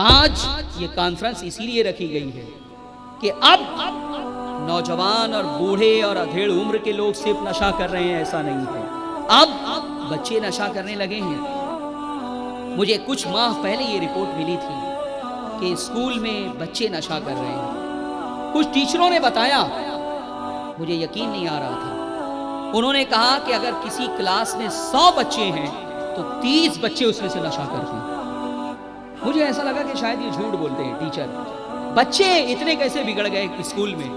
آج یہ کانفرنس اسی لیے رکھی گئی ہے کہ اب نوجوان اور بوڑھے اور ادھیڑ عمر کے لوگ صرف نشہ کر رہے ہیں، ایسا نہیں ہے۔ اب بچے نشہ کرنے لگے ہیں۔ مجھے کچھ ماہ پہلے یہ رپورٹ ملی تھی کہ اسکول میں بچے نشہ کر رہے ہیں۔ کچھ ٹیچروں نے بتایا، مجھے یقین نہیں آ رہا تھا۔ انہوں نے کہا کہ اگر کسی کلاس میں 100 بچے ہیں تو 30 بچے اس میں سے نشہ کرتے ہیں۔ مجھے ایسا لگا کہ شاید یہ جھوٹ بولتے ہیں ٹیچر، بچے اتنے کیسے بگڑ گئے اسکول میں۔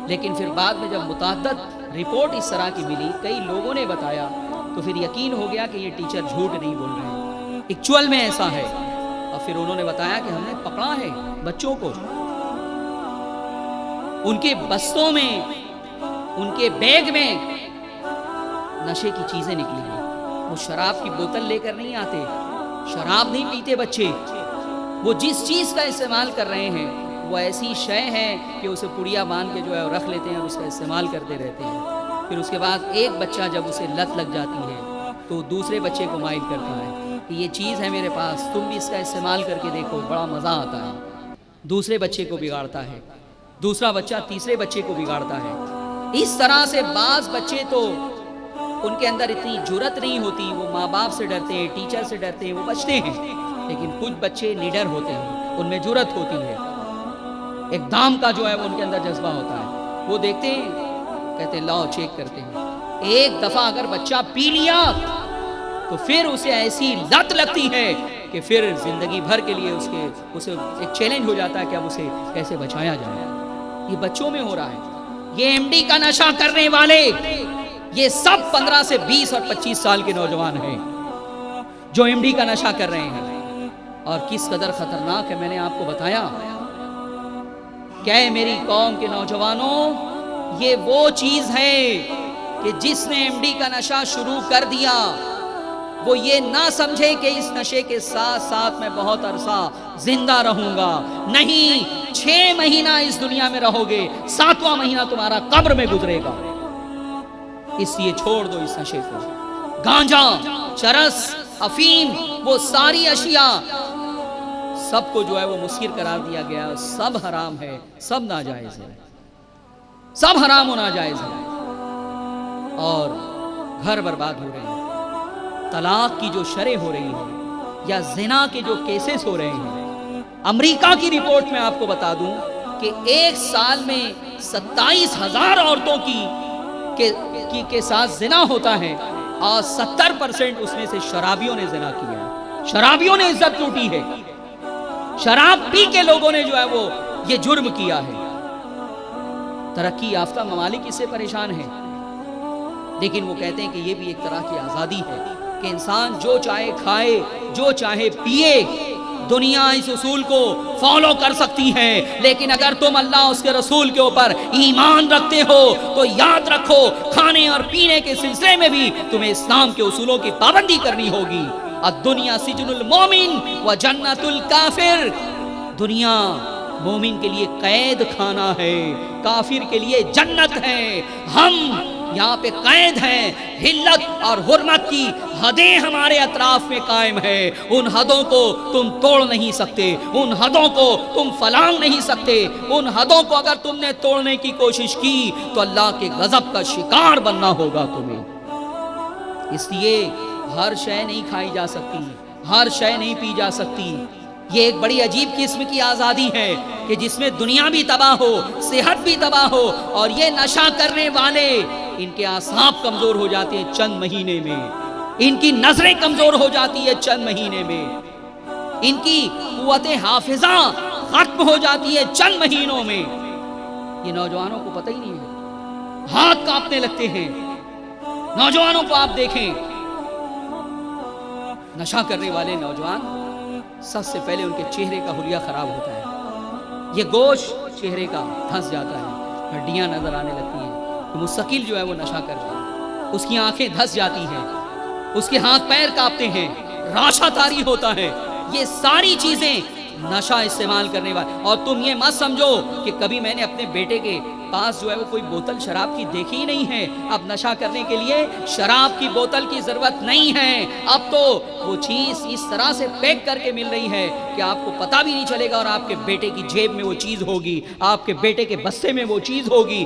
لیکن پھر بعد میں جب متعدد رپورٹ اس طرح کی ملی، کئی لوگوں نے بتایا، تو پھر یقین ہو گیا کہ یہ ٹیچر جھوٹ نہیں بول رہے ہیں، ایکچوئل میں ایسا ہے۔ اور پھر انہوں نے بتایا کہ ہم نے پکڑا ہے بچوں کو، ان کے بستوں میں، ان کے بیگ میں نشے کی چیزیں نکلی ہیں۔ وہ شراب کی بوتل لے کر نہیں آتے، شراب نہیں پیتے بچے، وہ جس چیز کا استعمال کر رہے ہیں وہ ایسی شے ہے کہ اسے پڑیا باندھ کے جو ہے رکھ لیتے ہیں اور اس کا استعمال کرتے رہتے ہیں۔ پھر اس کے بعد ایک بچہ جب اسے لت لگ جاتی ہے تو دوسرے بچے کو مائل کرتا ہے کہ یہ چیز ہے میرے پاس، تم بھی اس کا استعمال کر کے دیکھو، بڑا مزہ آتا ہے۔ دوسرے بچے کو بگاڑتا ہے، دوسرا بچہ تیسرے بچے کو بگاڑتا ہے۔ اس طرح سے بعض بچے تو ان کے اندر اتنی جرت نہیں ہوتی، وہ ماں باپ سے ڈرتے ہیں، ٹیچر سے ڈرتے ہیں، وہ بچتے ہیں۔ لیکن کچھ بچے نڈر ہوتے ہیں، ان میں جرت ہوتی ہے، اقدام کا جو ہے وہ ان کے اندر جذبہ ہوتا ہے۔ وہ دیکھتے ہیں، کہتے ہیں لاؤ چیک کرتے ہیں۔ ایک دفعہ اگر بچہ پی لیا تو پھر اسے ایسی لت لگتی ہے کہ پھر زندگی بھر کے لیے اسے ایک چیلنج ہو جاتا ہے کہ اب اسے کیسے بچایا جائے۔ یہ بچوں میں ہو رہا ہے۔ یہ ایم ڈی کا نشہ کرنے والے، یہ سب 15 سے 20 اور 25 سال کے نوجوان ہیں جو ایم ڈی کا نشہ کر رہے ہیں۔ اور کس قدر خطرناک ہے میں نے آپ کو بتایا۔ کیا ہے میری قوم کے نوجوانوں، یہ وہ چیز ہے کہ جس نے ایم ڈی کا نشہ شروع کر دیا وہ یہ نہ سمجھے کہ اس نشے کے ساتھ ساتھ میں بہت عرصہ زندہ رہوں گا۔ نہیں، 6 مہینہ اس دنیا میں رہو گے، 7واں مہینہ تمہارا قبر میں گزرے گا۔ اس لیے چھوڑ دو اس نشے کو۔ گانجا، چرس، افیم، وہ ساری اشیاء سب کو جو ہے وہ مسکر قرار دیا گیا، سب حرام ہے، سب ناجائز ہے، سب حرام و ناجائز ہے۔ اور گھر برباد ہو رہے ہیں، طلاق کی جو شرح ہو رہی ہیں یا زنا کے جو کیسز ہو رہے ہیں۔ امریکہ کی رپورٹ میں آپ کو بتا دوں کہ ایک سال میں 27,000 عورتوں کے ساتھ زنا ہوتا ہے اور 70% اس میں سے شرابیوں نے زنا کیا ہے، شرابیوں نے عزت لوٹی ہے، شراب پی کے لوگوں نے جو ہے وہ یہ جرم کیا ہے۔ ترقی یافتہ ممالک اس سے پریشان ہیں، لیکن وہ کہتے ہیں کہ یہ بھی ایک طرح کی آزادی ہے کہ انسان جو چاہے کھائے، جو چاہے پیے۔ دنیا اس اصول کو فالو کر سکتی ہے، لیکن اگر تم اللہ اس کے رسول کے اوپر ایمان رکھتے ہو تو یاد رکھو کھانے اور پینے کے سلسلے میں بھی تمہیں اسلام کے اصولوں کی پابندی کرنی ہوگی۔ الدنیا سجن المومن و جنت الکافر، دنیا مومن کے لیے قید خانہ ہے، کافر کے لیے جنت ہے۔ ہم یہاں پہ قید ہیں، حلت اور حرمت کی حدیں ہمارے اطراف میں قائم ہے، ان حدوں کو تم توڑ نہیں سکتے، ان حدوں کو تم فلانگ نہیں سکتے۔ ان حدوں کو اگر تم نے توڑنے کی کوشش کی تو اللہ کے غضب کا شکار بننا ہوگا تمہیں۔ اس لیے ہر شے نہیں کھائی جا سکتی، ہر شے نہیں پی جا سکتی۔ یہ ایک بڑی عجیب قسم کی آزادی ہے کہ جس میں دنیا بھی تباہ ہو، صحت بھی تباہ ہو، اور یہ نشہ کرنے والے، ان کے اعصاب کمزور ہو جاتے ہیں چند مہینے میں، ان کی نظریں کمزور ہو جاتی ہے چند مہینے میں، ان کی قوت حافظہ ختم ہو جاتی ہے چند مہینوں میں۔ یہ نوجوانوں کو پتہ ہی نہیں ہے، ہاتھ کانپنے لگتے ہیں۔ نوجوانوں کو آپ دیکھیں، نشہ کرنے والے نوجوان، سب سے پہلے ان کے چہرے کا حلیہ خراب ہوتا ہے، یہ گوشت چہرے کا دھنس جاتا ہے، ہڈیاں نظر آنے لگتی ہیں، تو مستقل جو ہے وہ نشہ کر رہا ہے، اس کی آنکھیں دھس جاتی ہیں، اس کے ہاتھ پیر کانپتے ہیں، راشا طاری ہوتا ہے۔ یہ ساری چیزیں نشہ استعمال کرنے والے. اور تم یہ مت سمجھو کہ کبھی میں نے اپنے بیٹے کے پاس جو ہے وہ کوئی بوتل شراب کی دیکھی ہی نہیں ہے. اب نشہ کرنے کے لیے شراب کی بوتل کی ضرورت نہیں ہے. اب تو وہ چیز اس طرح سے پیک کر کے مل رہی ہے کہ آپ کو پتہ بھی نہیں چلے گا، اور آپ کے بیٹے کی جیب میں وہ چیز ہوگی، آپ کے بیٹے کے بستے میں وہ چیز ہوگی.